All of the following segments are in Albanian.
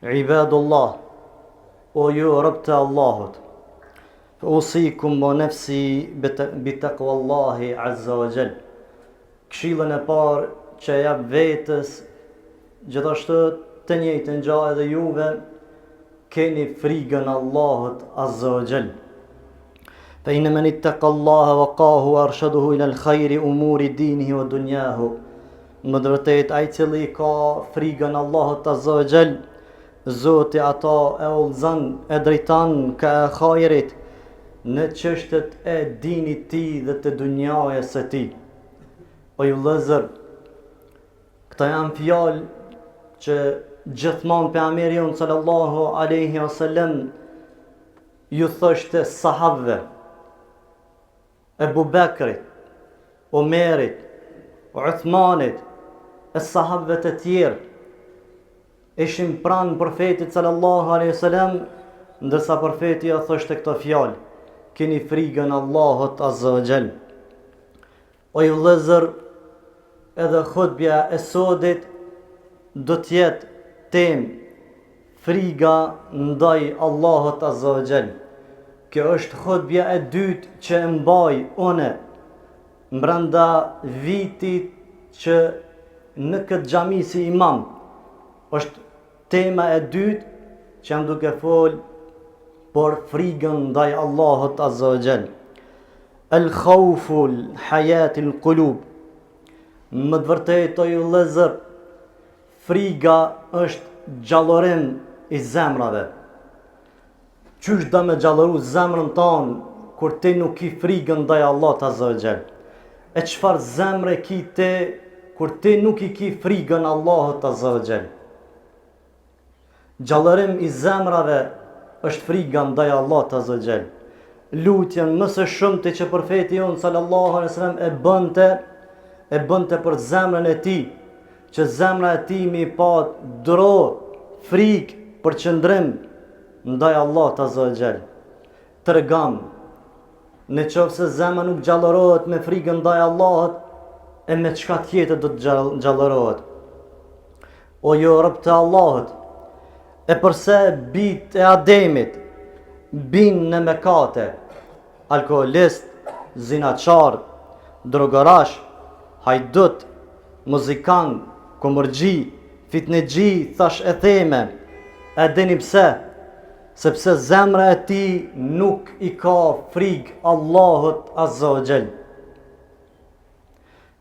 Ibadullah, o ju rob të Allahut, usikum wa nafsi bi taqwallahi azza wa jall. Këshillën e parë që jap vetës, gjithashtu të njëjtën gjë edhe juve, keni frikën Allahut azza wa jall. Fa inna man ittaqallaha waqahu wa arshaduhu ila al-khayri umuri dinihi wa dunyahu. Më vërtet ai cili ka frikën Allahut azza wa jall, Zoti ata e udhëzon, e drejton ka e hajrit në çështjet e dinit ti dhe të dunjajës së ti. O ju vëllezër, këta janë fjalë që gjithmonë pejgamberi sallallahu alaihi wasallam ju thoshte sahabëve, Ebu Bekrit, Omerit, Uthmanit, e sahabëve të tjerë ishin pranë profetit sallallahu alaihi wasallam, ndërsa profeti ja thoshte këto fjalë: keni frikën Allahut azza wa jall. O ju vëllezër, edhe hutbja e sodit do të jetë temë frika ndaj Allahut azza wa jall. Kjo është hutbja e dytë që e mbaj une brenda vitit që në këtë xhami si imam. Është tema e dytë që jam duke fol por frikën ndaj Allahut azza wa jall. El khawful hayatil qulub. Më të vërtetë, o ju vëllezër, frika është gjallorim i zemrave. Qysh do me gjalloru zemrën tonë kur ti nuk i frikën ndaj Allahut azza wa jall? E çfarë zemre ki ti kur ti nuk i ki frikën Allahut azza wa jall? Gjallorim i zemrave është frika ndaj Allahut azza wa jall. Lutjen më së shumti që profeti jon sallallahu alaihi wasallam e bënte për zemrën e tij, që zemra e tij mi pa dro, frikë, përqendrim ndaj Allahut azza wa jall. Tregam, në qoftë se zemra nuk gjallorohet me frikën ndaj Allahut, e me çka tjetër do të gjallorohet? O ju rob të Allahut, e përse bit e Ademit bin në mëkate, alkoholist, zinaçar, drogarash, hajdut, muzikant, komërgji, fitnexhi, thash e theme, e dini pse? Sepse zemra e ti nuk i ka frikë Allahut azza wa jall.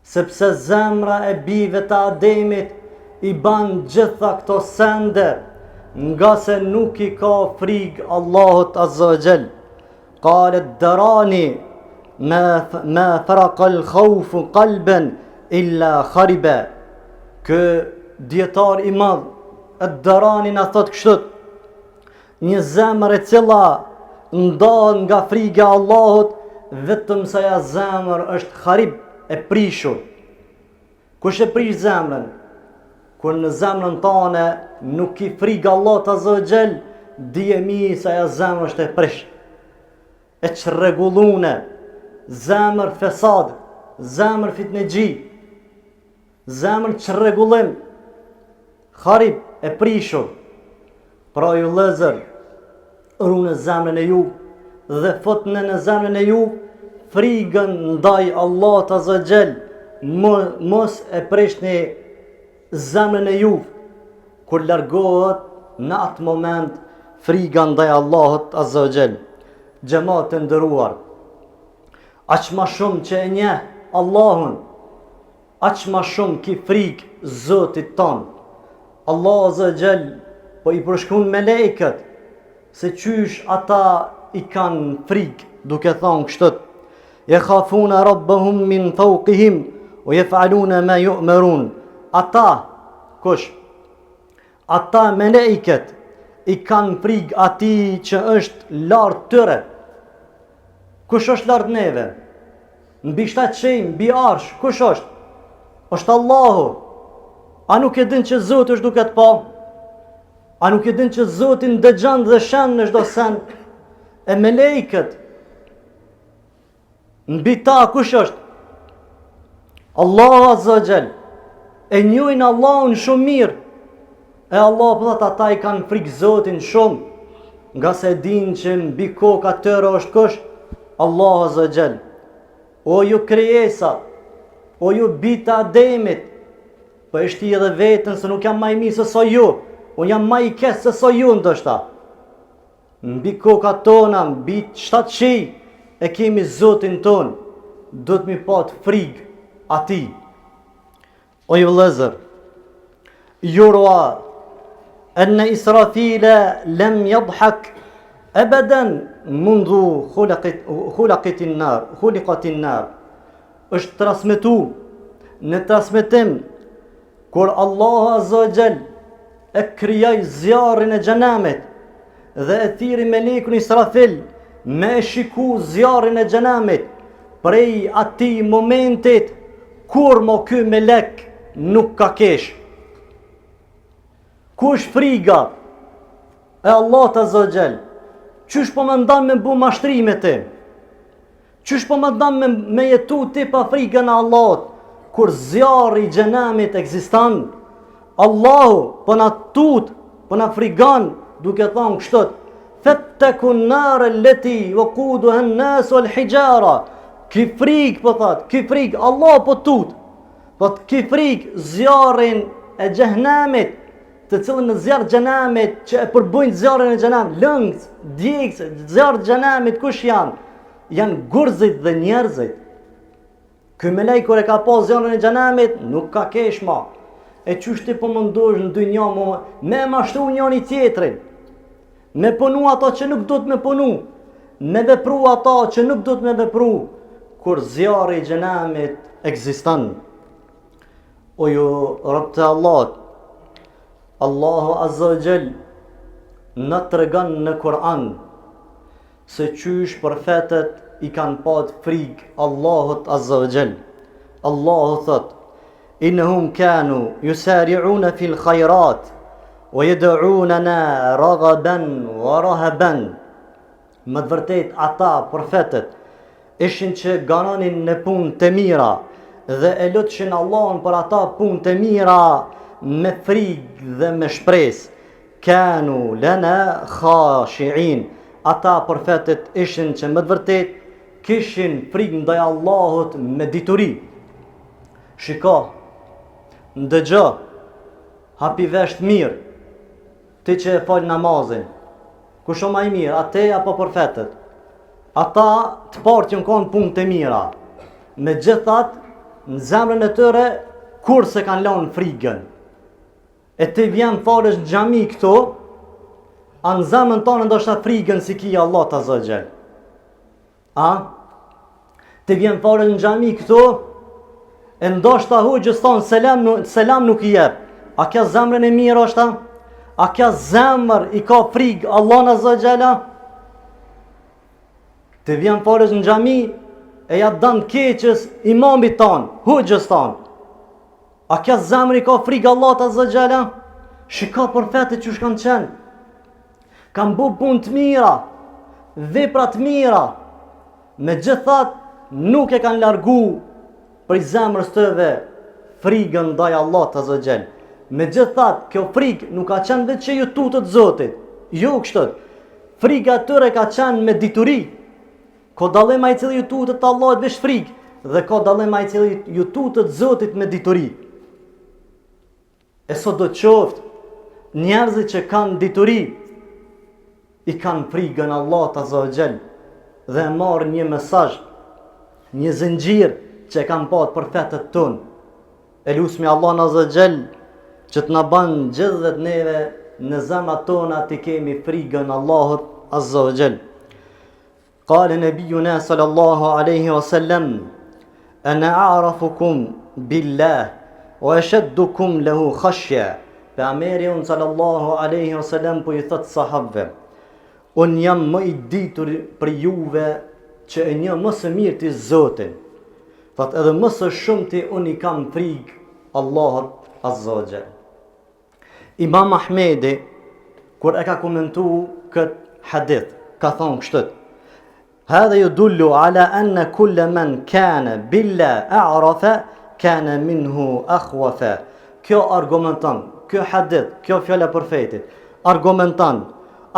Sepse zemra e bive të Ademit i ban gjitha këto sende, nga se nuk i ka frikë Allahut azza wa jall. Qalet darani ma farqa al-khawfu qalban illa khariba. Kë dietar i madh ad-Darani na thot kështu: një zemër e cila ndahet nga frika e Allahut, vetëm sa ja zemër është harib, e prishur. Kush e prish zemrën? Kur në zemrën tane nuk i frikë Allahut azza wa jall, dije mi sa ja zemër është e prish, e çrregullune, zemër fesad, zemër fitnexhi, zemër çrregullim, harib, e prishur. Pra ju vëllezër, rune zemrën e ju dhe fotne në zemrën e ju frikën ndaj Allahut azza wa jall. Mos e prishni zemrën e ju kur largohet në atë moment frika ndaj Allahut azza wa jall. Xhamat të nderuar, aq më shumë që e njeh Allahun, aq më shumë ki frikë Zotit ton. Allah azza wa jall po i përshkruan melekët se qysh ata i kanë frikë, duke thonë kështu: yakhafuna rabbahum min fawqihim wa yaf'aluna ma yu'marun. Ata, kush? Ata melekët i kanë frikë atij që është lart tyre. Kush është lart neve? Mbi shtatë çejm, mbi arsh, kush është? Është Allahu. A nuk e din që Zoti është duke të pa? A nuk e din që Zoti ndëgjon dhe shan në çdo sen? E melekët, mbi ta kush është? Allahu azza wa jall. E njohin Allahun shumë mirë. E Allah po thot ata I kanë frikë Zotin shumë, nga se din që mbi kokë atyre është kush? Allahu Azza wa Jall. O ju krijesa, o ju bita Ademit, po e shti edhe vetën se nuk jam më I mirë se sa ju, unë jam më I keq se sa ju ndoshta. Mbi kokat tona, mbi 7 qij e kemi Zotin ton, do të mi pat frikë atij. O ju vëllezër, يروى أن إسرافيل لم يضحك أبدا منذ خلقت النار. është transmetu në transmetim kur Allahu Azza wa Jall e krijoi zjarrin e xhenemit dhe e thiri melekun Israfil me e shiku zjarrin e xhenemit, prej atij momentit kur mo ky melek nuk ka kesh. Ku është friga e Allahut Azza wa Jall? Qysh po më ndan me bu mashtrimet ti? Qysh po më ndan me jetu ti pa frigën e Allahut? Kur zjarri I xhenemit ekziston, Allahu po na tut, po na frigon duke thënë kështu: "Fattakun nar allati waquduha an-nas wal hijara." Ki frig po thot, ki frig Allah po tut. Po ki frig zjarrin e xhenemit, të cilën në zjarr xhenemit që e përbujnë zjarrin e xhenemit, lëngës, djegës, zjarr xhenemit kush janë? Janë gurzit dhe njerëzit. Ky melek kur e ka pas zjarrin e xhenemit, nuk ka kesh ma. E qysh ti po mundosh në dynja me mashtru njëri tjetrin, me punu ato që nuk do të me punu, me vepru ato që nuk do të me vepru, kur zjarri I xhenemit ekziston. O ju rob të Allahut, Allahu Azza wa Jall në tregon në Kur'an se qysh profetët I kanë pat frikë Allahut Azza wa Jall. Allahu thot: "Innahum kanu yusari'una fil khayrat wa yad'unana raghaban wa rahaban." Më të vërtet ata profetët ishin që ganonin në punë të mira dhe e lutshin Allahun për ata punë të mira me frikë dhe me shpresë. Kanu lana khashi'in. Ata profetët ishin që më të vërtet kishin frikë ndaj Allahut me dituri. Shiko, ndëgjo, hapi vesht mirë, ti që e fal namazin, kush o ma I mirë, ate apo profetët? Ata të partë që në konë punë të mira, me gjithat në zemrën e tëre kur se kanë lanë frigën. E ti vjen falësh në xhami këto, a në zemrën tonë ndoshta frigën si kia Allah të Azza wa Jall. A? Ti vjen falësh në xhami këto, e ndoshta hoxhës tonë selam nuk I jep. A kja zemrën e mirë është? A kja zemër I ka frigë Allah në Azza wa Jall? Ti vjen falësh në xhami, e ja dan keqës imamit tonë, hoxhës tonë. A kja zemër I ka frikë Allah të Azza wa Jall? Shiko profetët që shkanë qenë. Kanë bu punë të mira, vepra të mira, me gjithat nuk e kanë largu për zemrës tëve frikën ndaj Allah të Azza wa Jall. Me gjithat kjo frikë nuk ka qenë vetë që ju tutët Zotit. Jo kështët. Frika tëre ka qenë me dituri. Ko dallim ai I cili ju tutët Allahut vesh frikë, dhe ka dallim ai I cili ju tutët Zotit me dituri. E sot do të qoftë, njerëzit që kanë dituri, I kanë frikën Allahut Azza wa Jall dhe e marrë një mesazh, një zinxhir që e kanë pasur profetët tonë. E lusmi Allahun Azza wa Jall që të na bën gjithë neve në zemrat tona të kemi frikën Allahut Azza wa Jall. قال نبينا صلى الله عليه وسلم: أنا أعرفكم بالله وأشدكم له خشية. Pejgamberi sallallahu alaihi wasallam po I thot sahabëve: Un jam më I ditur për juve që e një më së miri ti Zotin. Thot edhe më së shumti un I kam frikë Allahut Azza wa Jall. Imam Ahmedi kur e ka komentuar kët hadith ka thonë kështu: هذا يدل على أن كل من كان بالله أعرف كان منه أخوف. Kjo argumenton, kjo hadith, kjo fjala e profetit, argumenton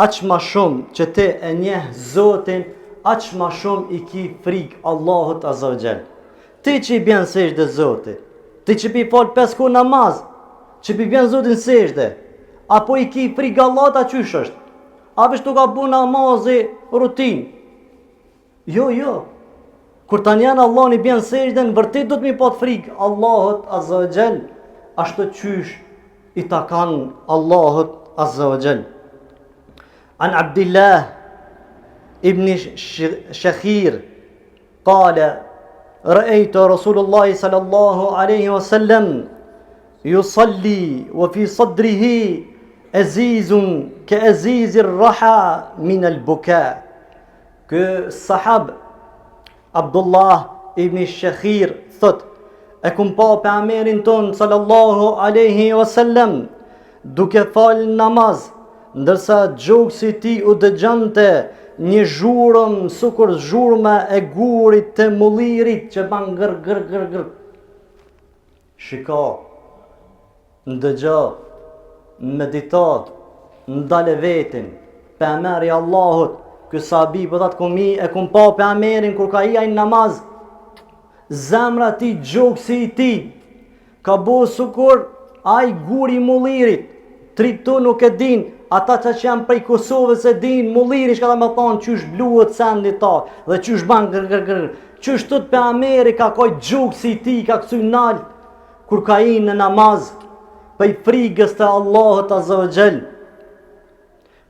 aq ma shumë që ti e njeh Zotin, aq ma shumë i ki frikë Allahut Azza wa Jall. Ti që i bjen sejdë Zotit, ti që pi fal 5 kohë namaz, që pi bjen Zotin sejdë, apo i ki frikë Allahut a qysh është? A vesh tu ka bu namazi rutinë? Jo. Kur tani janë Allah i bjen sejdën, vërtet do të mi pat frikë Allahut Azza wa Jall, ashtu qysh i takan Allahut Azza wa Jall. An Abdillah ibn Shakhir qala رأيت رسول الله صلى الله عليه وسلم يصلي وفي صدره أزيز كأزيز الرحى من البكاء. كالصحاب عبد الله ibn Shakhir thot, e kum pa pejgamberin ton sallallahu alaihi wasallam duke fal namaz, ndërsa gjoksi i tij u dëgjonte një zhurmë sukur zhurma e gurit të mullirit që ban gër. Shiko, ndëgjo, meditat, ndale vetin, pejgamberi Allahut, ky sahabi po that komi e kum pa pejgamberin kur ka i namaz, zemra ti, gjoksi i ti, ka bo sukur ai guri mullirit, triptu nuk e din, ata që janë prej Kosovës e din, mulliri shka ta me thonë qysh bluët sendi ta, dhe qysh ban gër. Qysh tët për Amerika, ka gjuksi i ti, ka kësuj nalë, kur ka i në namaz, për frigës të Allahut Azza wa Jall.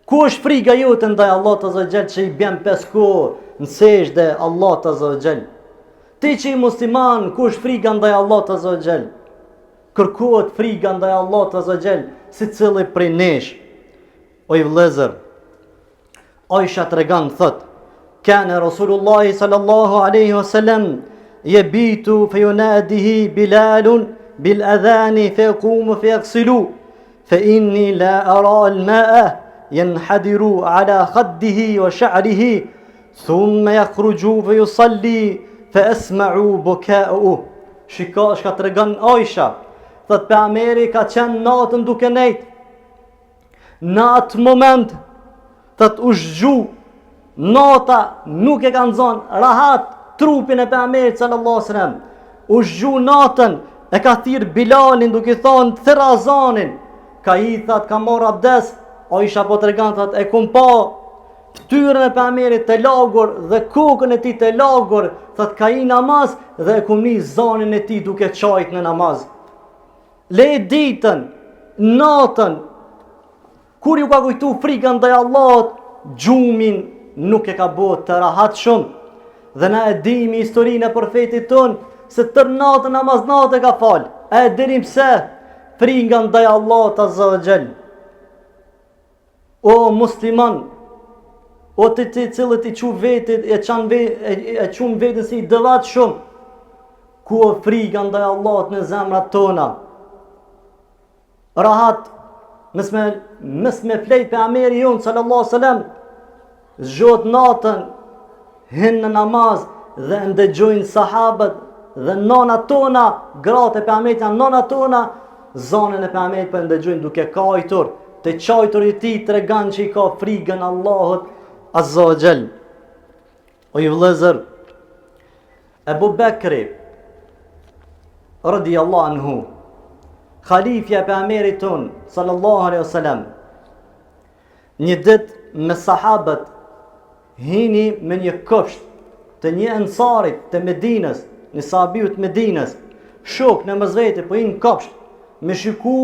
Ku është friga jote ndaj Allahut Azza wa Jall që i bjen 5 kohë në sejdë Allahut Azza wa Jall? Ti që i musliman, ku është friga ndaj Allahut Azza wa Jall? Kërkohet friga ndaj Allahut Azza wa Jall, si cili prej nesh. O i vlezër, Aisha të regan thët, kane Rasulullahi sallallahu aleyhi wasallam jebitu fe yunadihi Bilalun bil adhani fe yaqumu fe yaghsilu fe inni la ara al ma'a yanhadiru ala khaddihi wa sha'rihi thumma yakhruju fe yusalli fe asma'u buka'u. Shika shka të regan Aisha, thët pe Ameri ka qenë natën duke nejt. Në atë moment të u zgju, nata nuk e kanë zonë rahat trupin e pejgamberit sallallahu alaihi wasallam. U zgju natën, e ka thirr Bilalin duke thonë thirr azanin. Ka i that ka marr abdes, Aisha po tregon thot e kum pa ftyrën e pejgamberit të lagur dhe kokën e tij të lagur, thot ka i namaz dhe e kum ni zanin e tij duke çajt në namaz. Le ditën, natën, kur ju ka kujtu frikën ndaj Allahut, gjumin nuk e ka bërë të rahat shumë. Dhe na e dimi historinë e profetit ton, se tër natën namaz natë ka fal. E dinim pse? Frikën ndaj Allahut Azza wa Jall. O musliman, o të cilët i çu vetit, e çun vetën si dëvat shumë, ku o frikën ndaj Allahut në zemrat tona. Rahat, mes me flejt për Ameri jonë sallallahu sallam, zgjot natën, hinë në namaz dhe ndëgjojnë sahabët dhe nona tona, gratë e për Amerit janë nona tona, zonën e për Amerit për ndëgjojnë duke kajtur, të qajtur i ti të regan që i ka frigën Allahut Azza wa Jall. O i vlezër, Ebu Bekri, radiyallahu anhu, Khalifja për Amerit ton, sallallahu alaihi wasallam, një ditë me sahabët hini me një kësht të një ensarit të Medinës, një sahabiut Medinës, shok në mëzveti po hinë kësht, me shiku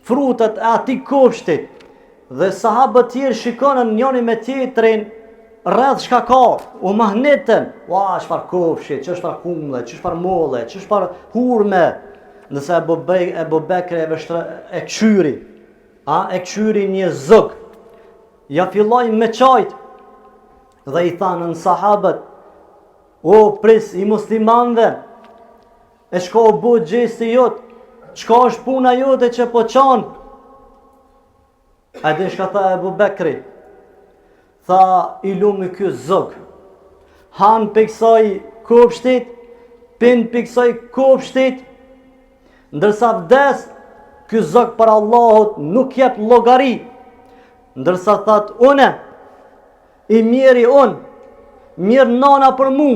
frutat e ati kështit, dhe sahabët tjerë shikonën njëri me tjetrin rreth shka ka, u mahnetën, ua, çfarë kofshit, çfarë kumle, çfarë molle, çfarë hurme, nëse Ebu Bekri e këshyri, e këshyri një zëk, ja filloj me qajt, dhe i thanën sahabët, o pris i muslimanve, e shka o bu gjesti jot, qka është puna jote që po qanë? A dhe shka tha Ebu Bekri, tha i lumi kjo zëk, hanë pëksoj kopshtit, pinë pëksoj kopshtit, ndërsa vdes ky zog për Allahut nuk jep llogari, ndërsa that une i miri mirë nana për mu,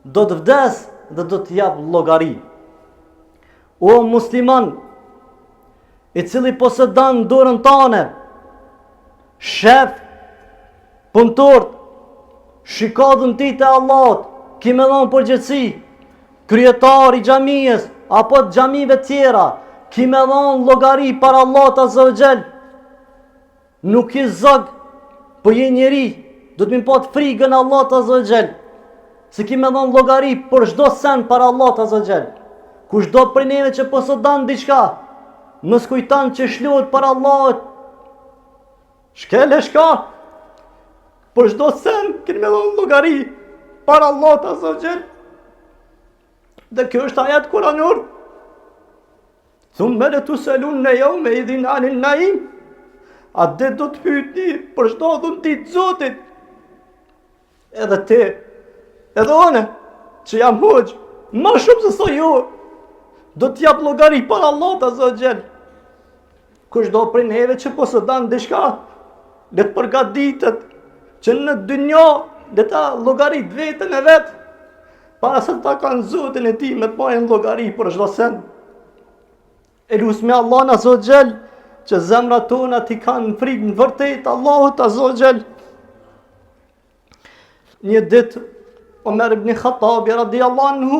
do të vdes dhe do të jap llogari. O musliman, i cili posedon dorën tane, shef, punëtor, shikatën ti të Allahut, ki me dhonë përgjithësi, kryetar i xhamisë apo të xhamive tjera, ki me dhonë llogari para Allahut azza wa xal. Nuk i zog, po je njeri, do të më pat frikën Allahut azza wa xal. Se ki me dhonë llogari për çdo sen para Allahut azza wa xal. Kushdo prej neve që posedon diçka, mos kujton që shlohet para Allahut. Shkele shka, për çdo sen keni me dhonë llogari para Allahut azza wa xal. Dhe kjo është ajet kuranor. Thumme le tuselunne yawme idhin anin naim. A dhe do të pyetni për çdo dhun ti të Zotit. Edhe ti, edhe one, që jam hoxh, më shumë se sa ju, do të jap llogari para Allahut azza wa xal. Kushdo prej neve që posedon diçka, le të përgatitet që në dynjë le ta llogarit veten e vet, para se ta kanë Zotin e tij me të marrën llogari për çdo sen. E lusmi Allah azza wa xal që zemrat tona t'i kanë frikë në vërtet Allahut azza wa xal. Një ditë Omer ibn Khattabi radhiyallahu anhu,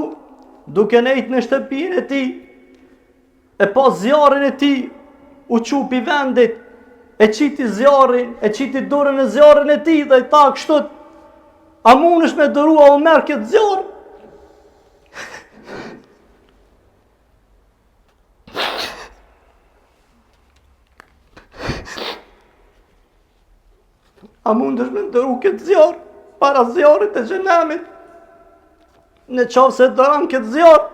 duke nejt në shtëpinë e tij, e pa zjarrin e tij, u çupi vendit, e qiti zjarrin, e qiti dorën e zjarrin e tij dhe i tha kështu: "A mundesh me dërua Omer këtë zjarr?" A mundesh me dëru këtë zjarr para zjarrit e xhenemit? Në qovë se dëram këtë zjarr,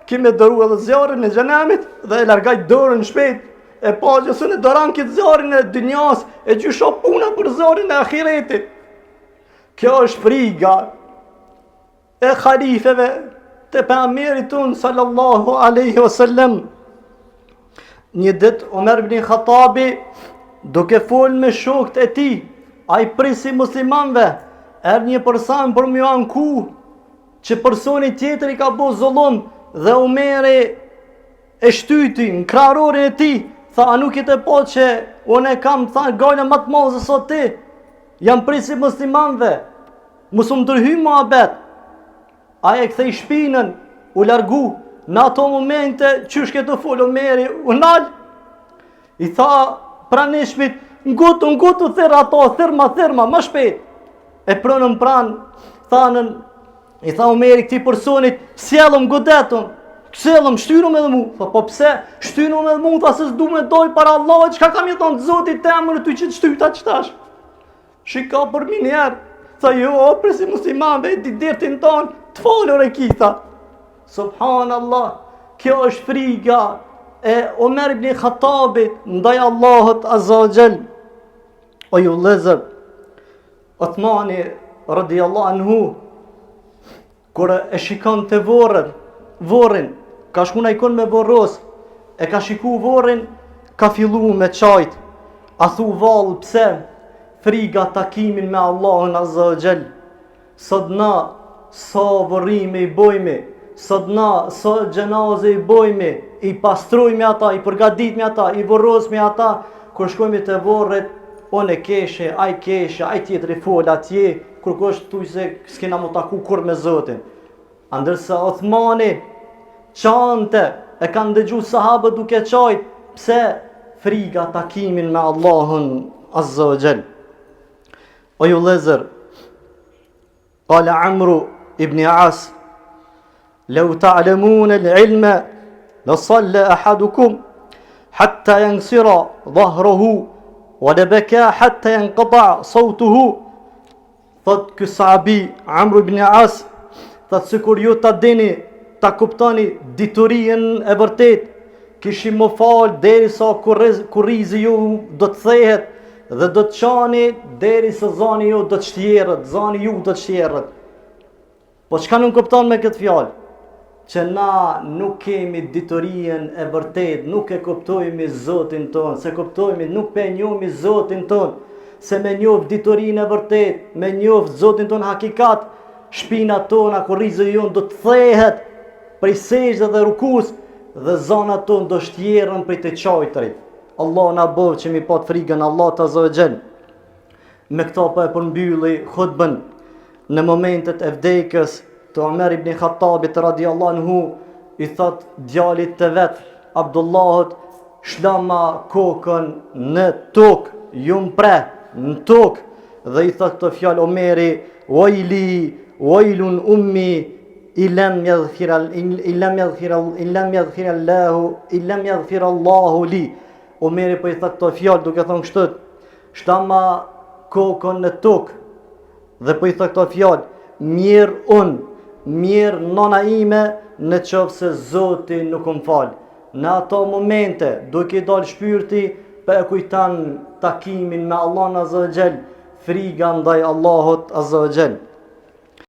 kime dëru edhe zjarrin e xhenemit dhe e largaj dorën shpejt. E pa që së në dëram këtë zjarrin e dynjas, e gjysho puna për zjarrin e ahiretit. Kjo është friga e khalifeve të pejgamberit ton sallallahu alaihi wasallam. Një ditë Omer ibn Khattabi, duke folë me shokët e tij, ai prisi muslimanve, erë një person për m'ju anku që personi tjetër i ka bo zullum dhe Omeri e shtyti në kraharorin e tij, tha: "A nuk i të po që unë kam gajnë më të madhe se sot ti? Jam prisi muslimanve, mos u ndërhy muhabet." Ai e kthei shpinën, u largu. Në ato momente qysh ke të fol Omeri, u nal. I tha pranishmit: Ngutu, thirr ato, thirma, më shpejt." E pronën pran, thanën, i tha Omeri këtij personit: "Sjellëm godetun, sjellëm, shtyrëm edhe mu." Tha: "Po pse? Shtyrëm edhe mu, tha se s'du me doj para Allahut, çka kam i thonë Zotit temën e ty që të shtyta qëtash." Shika për mi njerë, tha: "Jo, presi muslimanve, di dirtin tonë, të folur e kita." Subhanallah, kjo është friga e Omer ibn Khattabit ndaj Allahut azza wa xal. O ju lezër, Othmani radhiyallahu anhu, kur e shikon të vorrin, ka shku najkon me vorros, e ka shiku vorrin, ka fillu me qajt. A thu: "Vallë, pse? Friga takimin me Allahun azza wa xal. Sot na sa vorrime i bojme, sot na sa gjenaze i bojme, i pastrojme ata, i përgatitme ata, i vorrosme ata, kur shkojme të vorret, unë e keshe, aj tjetëri fol atje, kur kështë tuj se s'kena mu taku kur me Zotin." Andërsa Othmani qante, e kanë dëgju sahabët duke qajt, pse? Friga takimin me Allahun azza wa xal. O ju lezër, qala Amru ibn As: "Law ta'lamuna al-ilma la salla ahadukum hatta yansira dhahruhu wa la baka hatta yanqata sawtuhu." Thot ky sahabi Amr ibn As, thot sikur ju ta dini, ta kuptoni diturinë e vërtet, kishim më falë derisa kurrizi ju do të thehet dhe do të qani derisa zani ju do të shtjerrët, Po çka nuk kupton me këtë fjalë? që na nuk kemi diturien e vërtet, nuk e kuptojmë Zotin ton, se kuptojmë nuk pe njohmi Zotin ton, se me njoh diturin e vërtet, me njoh Zotin ton hakikat, shpina tona, kurrizë jonë do të thehet prej sejdë dhe rukus, dhe zonat ton do shtjerën prej të qajtërit. Allah na bëv që mi pat frikën Allah të azogjen. Me këta për e përmbylli khutbën në momentet e vdekjes të Omer ibn Khattabit radiallahu anhu, i thot djalit të vet Abdullahut, shlama kokën në tokë, ju mpre në tokë, dhe i thot të fjalë Omeri, wajlun ummi illam yaghfir Allahu li. Omeri po i thot të fjalë duke thonë kështu, shlama kokën në tokë, dhe po i thot të fjalë, mirë nona ime, në qoftë se Zoti nuk më fal. Në ato momente duke i dal shpirti, për e kujtan takimin me Allah azza wa jall, friga ndaj Allahut azza wa jall.